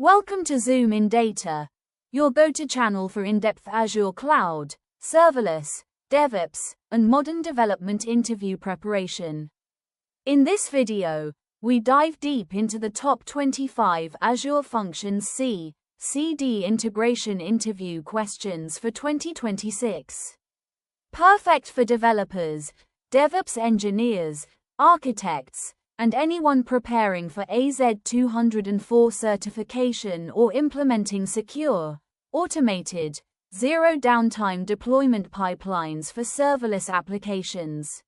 Welcome to ZoomInData, your go-to channel for in-depth Azure Cloud, Serverless, DevOps, and modern development interview preparation. In this video, we dive deep into the top 25 Azure Functions CICD integration interview questions for 2026. Perfect for developers, DevOps engineers, architects, and anyone preparing for AZ-204 certification or implementing secure, automated, zero-downtime deployment pipelines for serverless applications.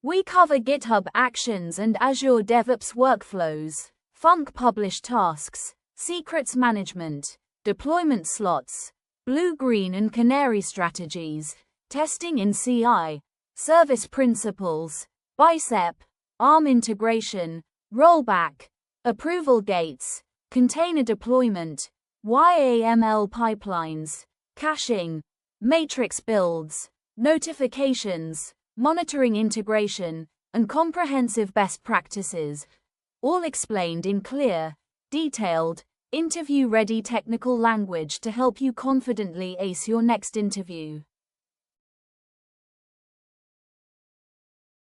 We cover GitHub Actions and Azure DevOps workflows, Func publish tasks, secrets management, deployment slots, blue-green and canary strategies, testing in CI, service principles, bicep, ARM integration, rollback, approval gates, container deployment, YAML pipelines, caching, matrix builds, notifications, monitoring integration, and comprehensive best practices, all explained in clear, detailed, interview-ready technical language to help you confidently ace your next interview.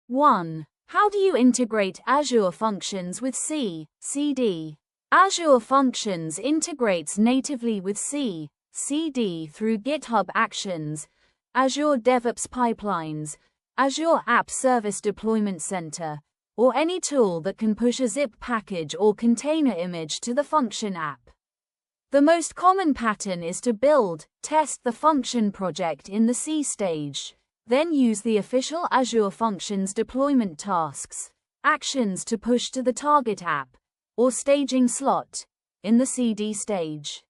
1. How do you integrate Azure Functions with CICD? Azure Functions integrates natively with CICD through GitHub Actions, Azure DevOps pipelines, Azure App Service Deployment Center, or any tool that can push a zip package or container image to the function app. The most common pattern is to build, test the function project in the C stage, then use the official Azure Functions deployment tasks, actions to push to the target app, or staging slot, in the CD stage.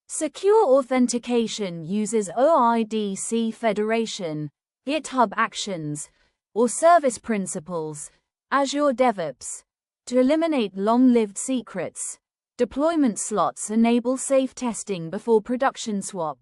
Secure authentication uses OIDC Federation, GitHub Actions, or service principles, Azure DevOps, to eliminate long-lived secrets. Deployment slots enable safe testing before production swap.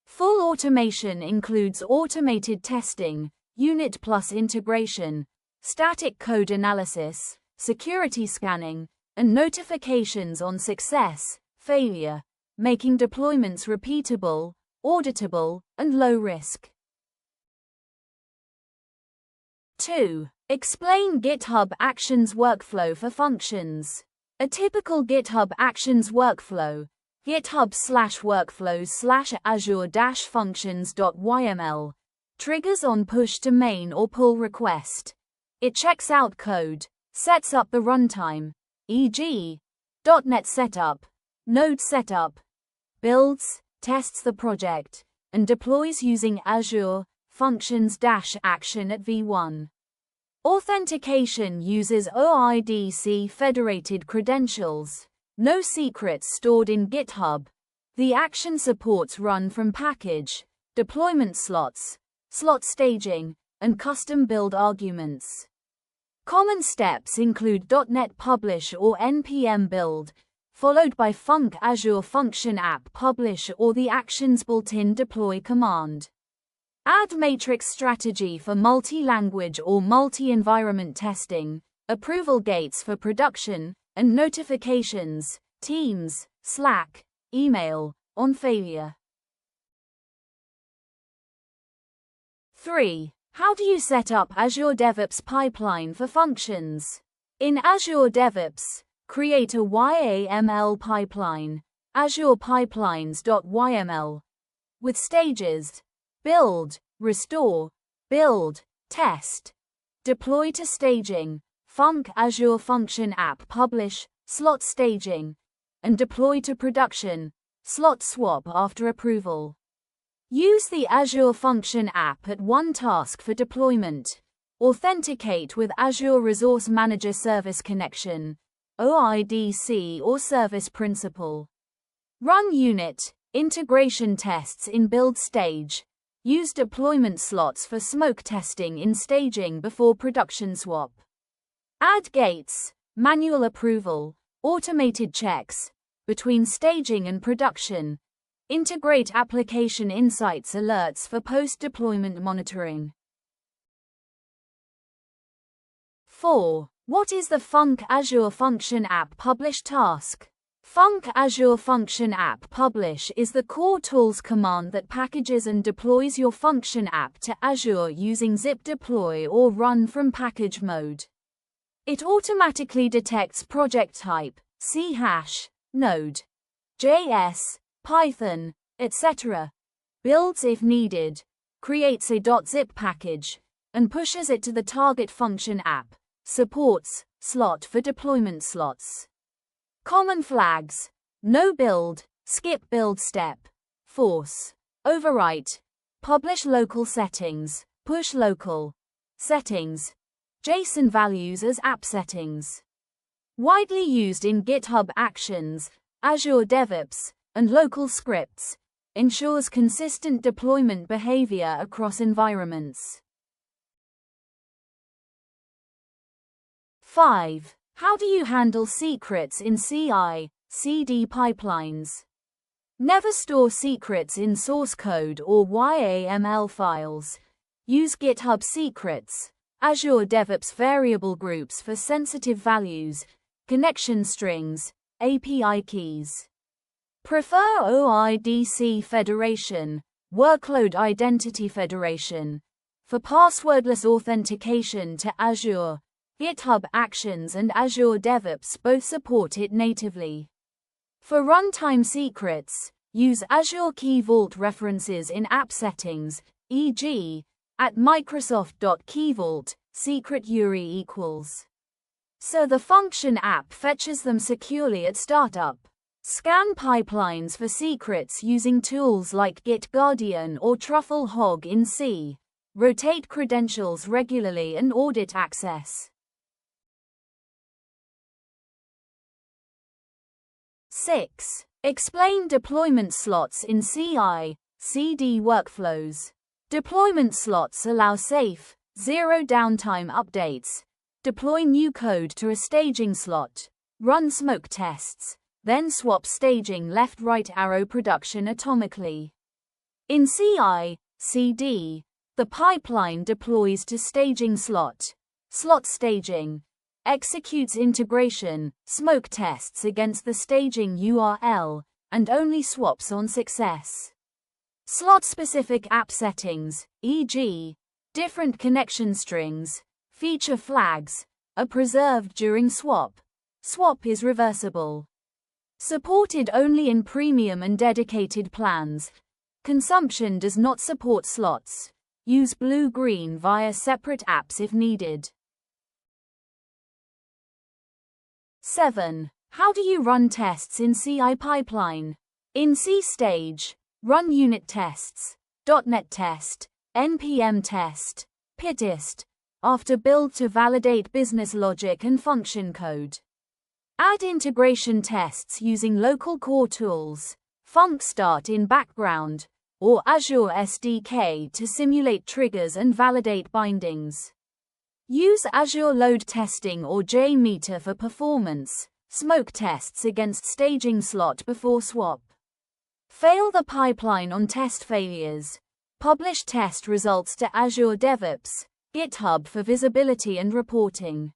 Full automation includes automated testing, unit plus integration, static code analysis, security scanning, and notifications on success, failure, making deployments repeatable, auditable, and low risk. 2. Explain GitHub Actions workflow for functions. A typical GitHub Actions workflow, GitHub/workflows/Azure-functions.yml, triggers on push to main or pull request. It checks out code, sets up the runtime, e.g., .NET setup, Node setup, builds, tests the project, and deploys using Azure Functions-action at v1. Authentication uses OIDC federated credentials. No secrets stored in GitHub. The action supports run from package, deployment slots, slot staging, and custom build arguments. Common steps include .NET publish or npm build, followed by Func Azure Function App publish or the actions built-in deploy command. Add matrix strategy for multi-language or multi-environment testing, approval gates for production, and notifications, Teams, Slack, email, on failure. 3. How do you set up Azure DevOps pipeline for functions? In Azure DevOps, create a YAML pipeline, Azure Pipelines.yml, with stages: build, restore, build, test, deploy to staging, Func Azure Function App publish, slot staging, and deploy to production, slot swap after approval. Use the Azure Function App at one task for deployment. Authenticate with Azure Resource Manager Service Connection, OIDC or Service Principal. Run unit, integration tests in build stage. Use deployment slots for smoke testing in staging before production swap. Add gates, manual approval, automated checks, between staging and production. Integrate application insights alerts for post-deployment monitoring. 4. What is the Func Azure Function App Publish task? Azure Function App Publish is the core tools command that packages and deploys your function app to Azure using zip deploy or run from package mode. It automatically detects project type, C#, Node, JS, Python, etc., builds if needed, creates a .zip package, and pushes it to the target function app. Supports slot for deployment slots. Common flags: no build, skip build step, force, overwrite, publish local settings, push local settings, JSON values as app settings. Widely used in GitHub Actions, Azure DevOps, and local scripts, ensures consistent deployment behavior across environments. 5. How do you handle secrets in CI/CD pipelines? Never store secrets in source code or YAML files. Use GitHub Secrets, Azure DevOps variable groups for sensitive values, connection strings, API keys. Prefer OIDC Federation, Workload Identity Federation, for passwordless authentication to Azure. GitHub Actions and Azure DevOps both support it natively. For runtime secrets, use Azure Key Vault references in app settings, e.g., at Microsoft.KeyVault, secret URI equals. So the function app fetches them securely at startup. Scan pipelines for secrets using tools like Git Guardian or Truffle Hog in C. Rotate credentials regularly and audit access. 6. Explain deployment slots in CI/CD workflows. Deployment slots allow safe, zero downtime updates. Deploy new code to a staging slot. Run smoke tests. Then swap staging left-right arrow production atomically. In CI/CD, the pipeline deploys to staging slot. Slot staging executes integration, smoke tests against the staging URL, and only swaps on success. Slot-specific app settings, e.g., different connection strings, feature flags, are preserved during swap. Swap is reversible. Supported only in premium and dedicated plans. Consumption does not support slots. Use blue-green via separate apps if needed. 7. How do you run tests in CI pipeline? In C stage, run unit tests, .NET test, NPM test, PyTest, after build to validate business logic and function code. Add integration tests using local core tools, FuncStart in background, or Azure SDK to simulate triggers and validate bindings. Use Azure Load Testing or JMeter for performance, smoke tests against staging slot before swap. Fail the pipeline on test failures. Publish test results to Azure DevOps, GitHub for visibility and reporting.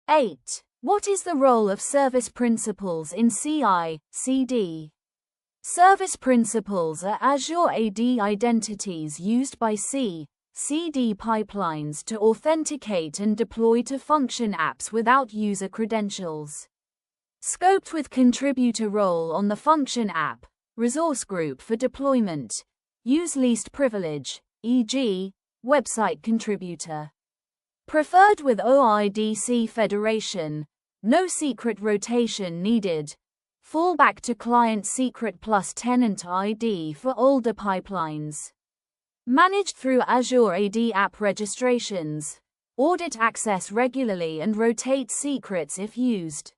8. What is the role of service principals in CI/CD? Service principals are Azure AD identities used by CI/CD pipelines to authenticate and deploy to function apps without user credentials. Scoped with contributor role on the function app, resource group for deployment. Use least privilege, e.g., website contributor. Preferred with OIDC Federation, no secret rotation needed. Fallback to client secret plus tenant ID for older pipelines. Managed through Azure AD app registrations. Audit access regularly and rotate secrets if used.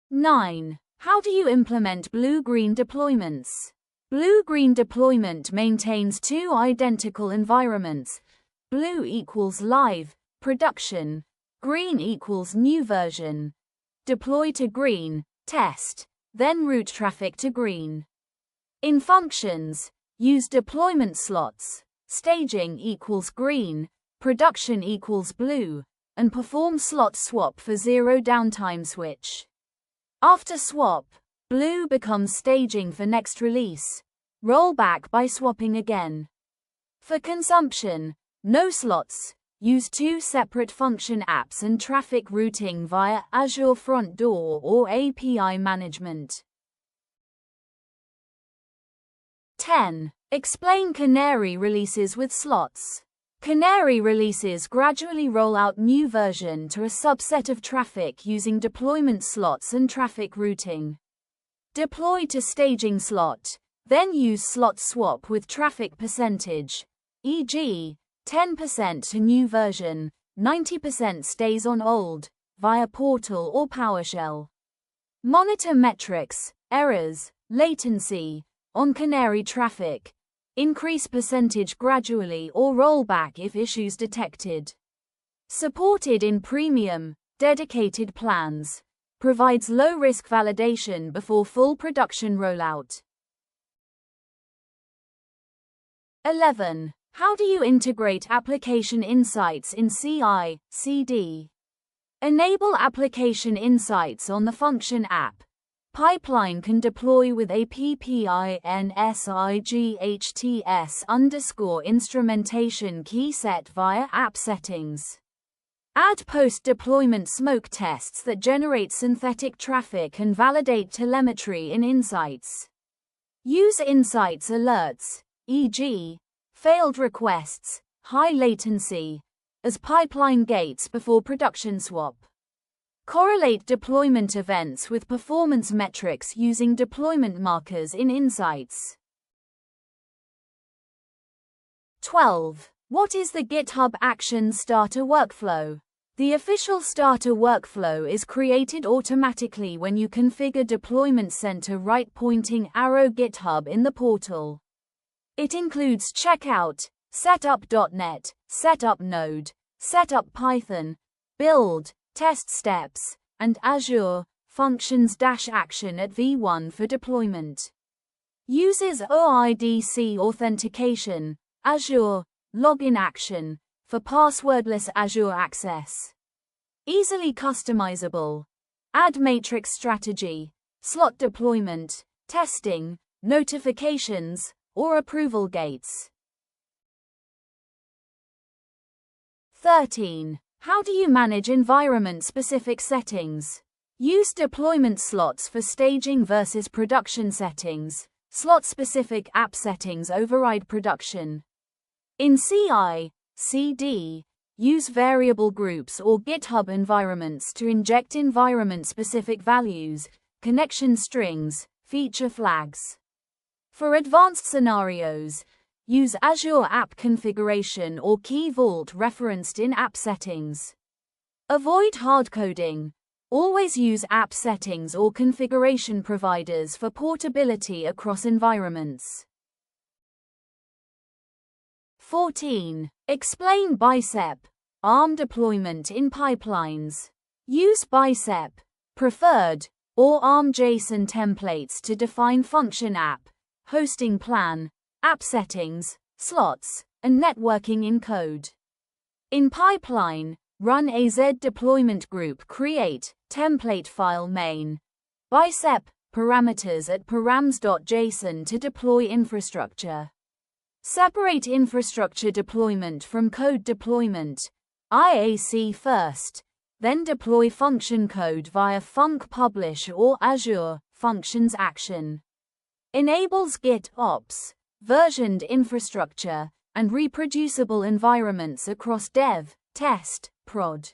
9. How do you implement blue-green deployments? Blue-green deployment maintains two identical environments. Blue equals live, production. Green equals new version. Deploy to green, test, then route traffic to green. In functions, use deployment slots. Staging equals green, production equals blue, and perform slot swap for 0 downtime switch. After swap, blue becomes staging for next release. Roll back by swapping again. For consumption, no slots. Use 2 separate function apps and traffic routing via Azure Front Door or API management. 10. Explain Canary releases with slots. Canary releases gradually roll out new version to a subset of traffic using deployment slots and traffic routing. Deploy to staging slot, then use slot swap with traffic percentage, e.g., 10% to new version, 90% stays on old, via portal or PowerShell. Monitor metrics, errors, latency, on Canary traffic. Increase percentage gradually or roll back if issues detected. Supported in premium, dedicated plans. Provides low-risk validation before full production rollout. 11. How do you integrate application insights in CI/CD? Enable application insights on the function app. Pipeline can deploy with a PINSIGHTS_instrumentation key set via app settings. Add post-deployment smoke tests that generate synthetic traffic and validate telemetry in insights. Use insights alerts, e.g., failed requests, high latency, as pipeline gates before production swap. Correlate deployment events with performance metrics using deployment markers in Insights. 12. What is the GitHub Actions Starter workflow? The official starter workflow is created automatically when you configure Deployment Center right-pointing arrow GitHub in the portal. It includes checkout, setup.net, setup Node, setup Python, build, test steps, and Azure Functions -action at V1 for deployment. Uses OIDC authentication, Azure login action, for passwordless Azure access. Easily customizable. Add matrix strategy, slot deployment, testing, notifications, or approval gates. 13. How do you manage environment-specific settings? Use deployment slots for staging versus production settings. Slot-specific app settings override production. In CI/CD, use variable groups or GitHub environments to inject environment-specific values, connection strings, feature flags. For advanced scenarios, use Azure App Configuration or Key Vault referenced in app settings. Avoid hardcoding. Always use app settings or configuration providers for portability across environments. 14. Explain Bicep, ARM deployment in pipelines. Use Bicep, preferred, or ARM JSON templates to define function app, hosting plan, app settings, slots, and networking in code. In pipeline, run AZ deployment group create, template file main, bicep, parameters at params.json to deploy infrastructure. Separate infrastructure deployment from code deployment, IAC first, then deploy function code via Func Publish or Azure Functions action. Enables Git ops, versioned infrastructure, and reproducible environments across dev, test, prod.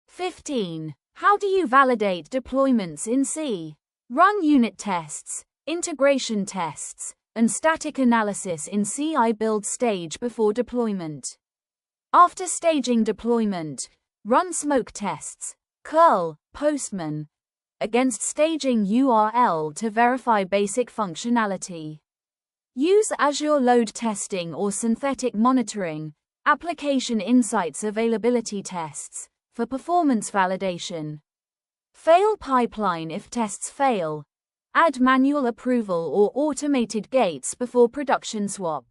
15. How do you validate deployments in C? Run unit tests, integration tests, and static analysis in CI build stage before deployment. After staging deployment, run smoke tests, curl, Postman, against staging URL to verify basic functionality. Use Azure load testing or synthetic monitoring, application insights availability tests, for performance validation. Fail pipeline if tests fail. Add manual approval or automated gates before production swap.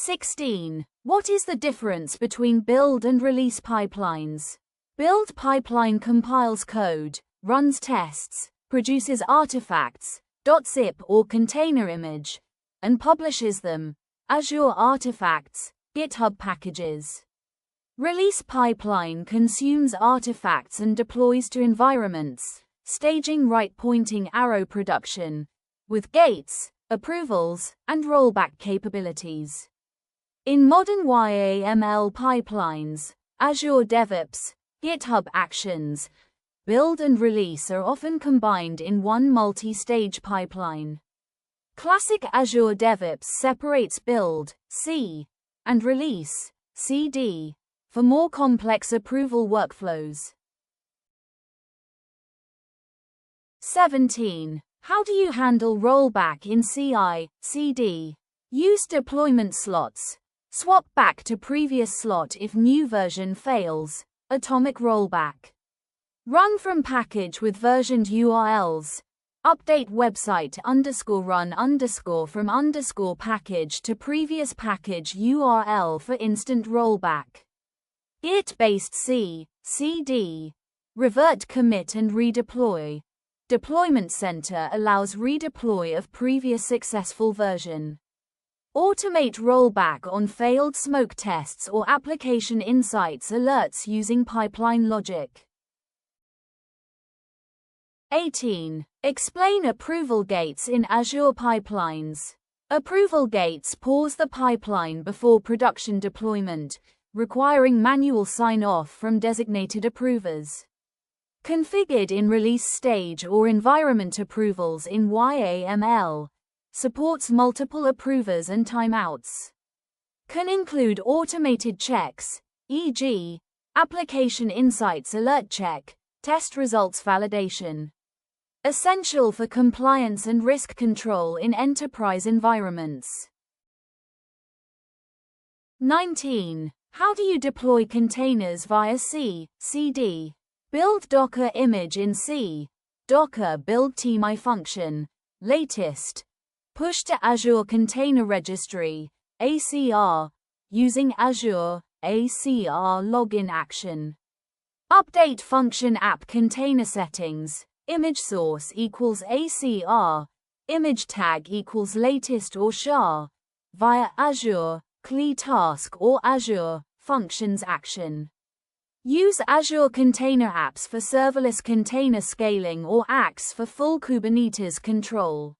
16. What is the difference between build and release pipelines? Build pipeline compiles code, runs tests, produces artifacts, .zip or container image, and publishes them, Azure artifacts, GitHub packages. Release pipeline consumes artifacts and deploys to environments, staging right-pointing arrow production, with gates, approvals, and rollback capabilities. In modern YAML pipelines, Azure DevOps, GitHub Actions, build and release are often combined in one multi-stage pipeline. Classic Azure DevOps separates build, C, and release, CD, for more complex approval workflows. 17. How do you handle rollback in CI/CD? Use deployment slots. Swap back to previous slot if new version fails. Atomic rollback. Run from package with versioned URLs. Update website _run_ from _package to previous package URL for instant rollback. Git-based C/CD. Revert commit and redeploy. Deployment Center allows redeploy of previous successful version. Automate rollback on failed smoke tests or application insights alerts using pipeline logic. 18. Explain approval gates in Azure pipelines. Approval gates pause the pipeline before production deployment, requiring manual sign-off from designated approvers. Configured in release stage or environment approvals in YAML, supports multiple approvers and timeouts. Can include automated checks, e.g., application insights alert check, test results validation. Essential for compliance and risk control in enterprise environments. 19. How do you deploy containers via CICD? Build Docker image in C. Docker build TMI function. Latest. Push to Azure Container Registry, ACR, using Azure ACR login action. Update function app container settings. Image source equals ACR. Image tag equals latest or SHA. Via Azure CLI task or Azure Functions action. Use Azure Container Apps for serverless container scaling or ACS for full Kubernetes control.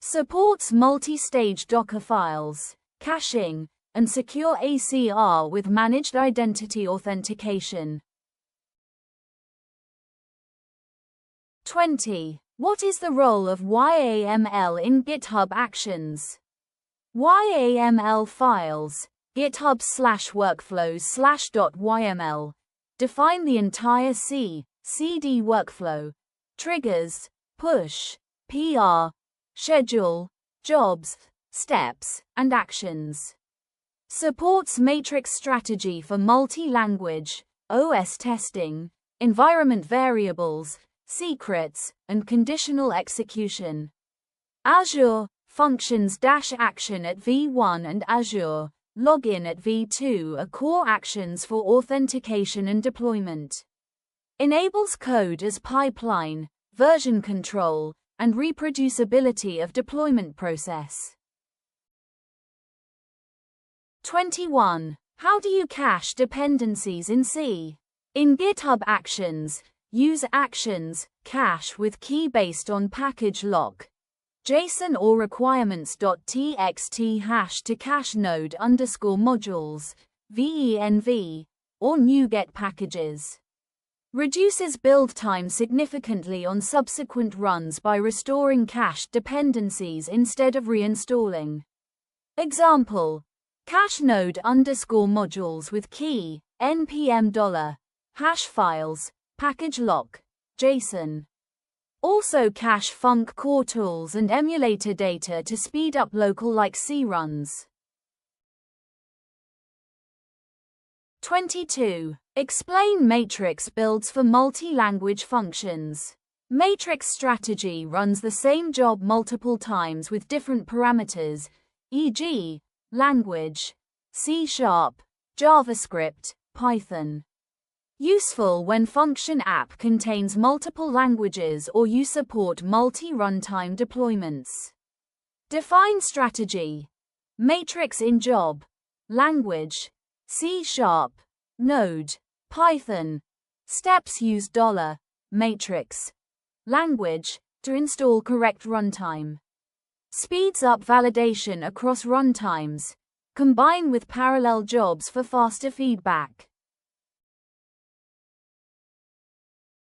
Supports multi-stage Docker files, caching, and secure ACR with managed identity authentication. 20. What is the role of YAML in GitHub Actions? YAML files, GitHub/workflows/.yml, define the entire CICD workflow, triggers, push, PR, schedule, jobs, steps, and actions. Supports matrix strategy for multi-language, OS testing, environment variables, secrets, and conditional execution. Azure Functions -action at V1 and Azure Login at V2 are core actions for authentication and deployment. Enables code as pipeline, version control, and reproducibility of deployment process. 21. How do you cache dependencies in C? In GitHub Actions, use actions, cache with key based on package lock, JSON or requirements.txt hash to cache node_modules, venv, or NuGet packages. Reduces build time significantly on subsequent runs by restoring cached dependencies instead of reinstalling. Example: cache node_modules with key, npm $, files, package lock, JSON. Also cache func core tools and emulator data to speed up local like C runs. 22. Explain matrix builds for multi-language functions. Matrix strategy runs the same job multiple times with different parameters, e.g., Language: C#, JavaScript, Python. Useful when function app contains multiple languages or you support multi-runtime deployments. Define strategy. Matrix in job. Language: C#, Node, Python. Steps: use $matrix. Language to install correct runtime. Speeds up validation across runtimes. Combine with parallel jobs for faster feedback.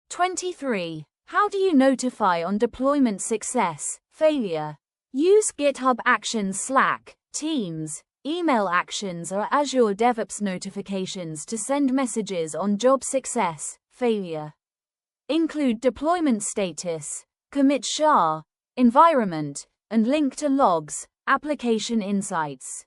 23. How do you notify on deployment success, failure? Use GitHub Actions, Slack, Teams, email actions or Azure DevOps notifications to send messages on job success, failure. Include deployment status, commit SHA, environment, and link to logs, application insights.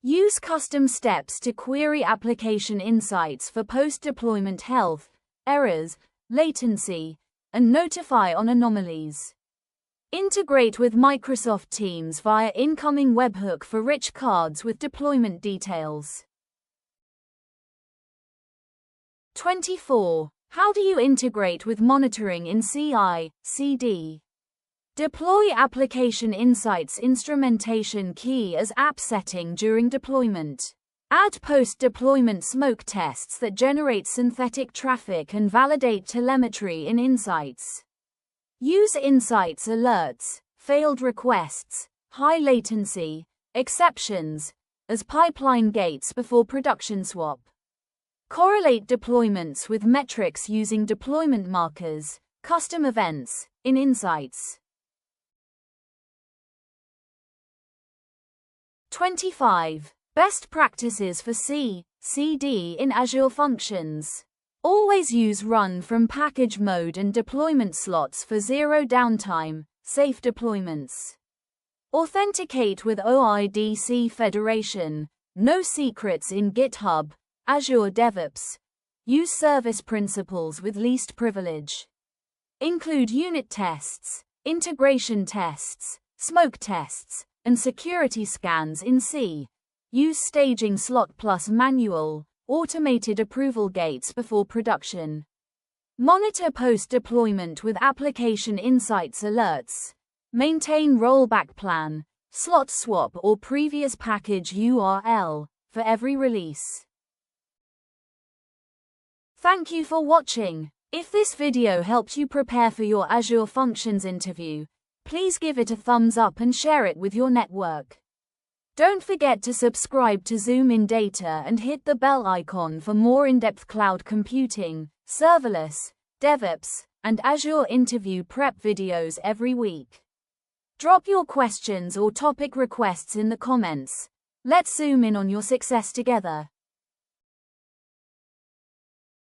Use custom steps to query application insights for post-deployment health, errors, latency, and notify on anomalies. Integrate with Microsoft Teams via incoming webhook for rich cards with deployment details. 24. How do you integrate with monitoring in CI/CD? Deploy application insights instrumentation key as app setting during deployment. Add post-deployment smoke tests that generate synthetic traffic and validate telemetry in insights. Use insights alerts, failed requests, high latency, exceptions, as pipeline gates before production swap. Correlate deployments with metrics using deployment markers, custom events, in insights. 25. Best practices for CI/CD in Azure Functions. Always use run from package mode and deployment slots for zero downtime, safe deployments. Authenticate with OIDC Federation, no secrets in GitHub, Azure DevOps. Use service principles with least privilege. Include unit tests, integration tests, smoke tests, and security scans in C. Use staging slot plus manual, automated approval gates before production. Monitor post-deployment with application insights alerts. Maintain rollback plan, slot swap or previous package URL for every release. Thank you for watching. If this video helped you prepare for your Azure Functions interview, please give it a thumbs up and share it with your network. Don't forget to subscribe to ZoomInData and hit the bell icon for more in-depth cloud computing, serverless, DevOps, and Azure interview prep videos every week. Drop your questions or topic requests in the comments. Let's zoom in on your success together.